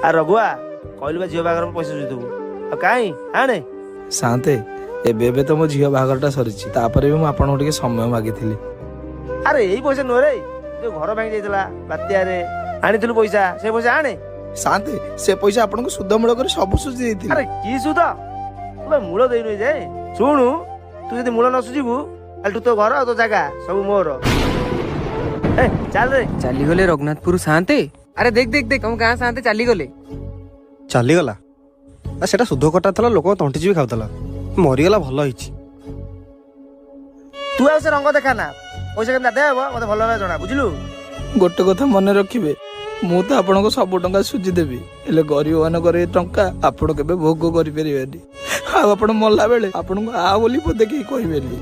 आ रघुआ कहलु झील बागर पैसा सुझीदेबू कहीं आने शांते ଏବେ ତ ମୋ ଝିଅ ବାହାଘରଟା ସରିଛି ତାପରେ ବି ମୁଁ ଆପଣଙ୍କୁ ଟିକେ ସମୟ ମାଗିଥିଲି। अरे यही पैसा नुह रे जो घर भांगी जाइला बात्यारे आनिथिलु पैसा से पैसा आने शांते से पैसा आपनको सुध मूल कर सब सुझी ଦେଇଥିଲି। अरे की सुध तू मूल देई न जाए सुनु तू यदि मूल न सुझीबू तू तो घर तो जगह सब मोर ए चल रे चली गले रघुनाथपुर शांते। अरे देख देख देख हम कहाँ शांते चली गले चलीगला सेटा सुध कटा थला लोक तंटी भी खाऊला मरीगला भल होइछि। तू आ से रंग देखाना पैसा केमता दे हबो मते भल भाबे जणा बुझलु। ଗୋଟେ କଥା ମନେ ରଖିବେ ମୁଁ ତ ଆପଣଙ୍କୁ ସବୁ ଟଙ୍କା ସୁଝି ଦେବି ହେଲେ ଗରିବ ମାନଙ୍କର ଏ ଟଙ୍କା ଆପଣ କେବେ ଭୋଗ କରିପାରିବେନି ଆଉ ଆପଣ ମଲା ବେଳେ ଆପଣଙ୍କୁ ଆ ବୋଲି ପଦେ କେହି କହିବେନି।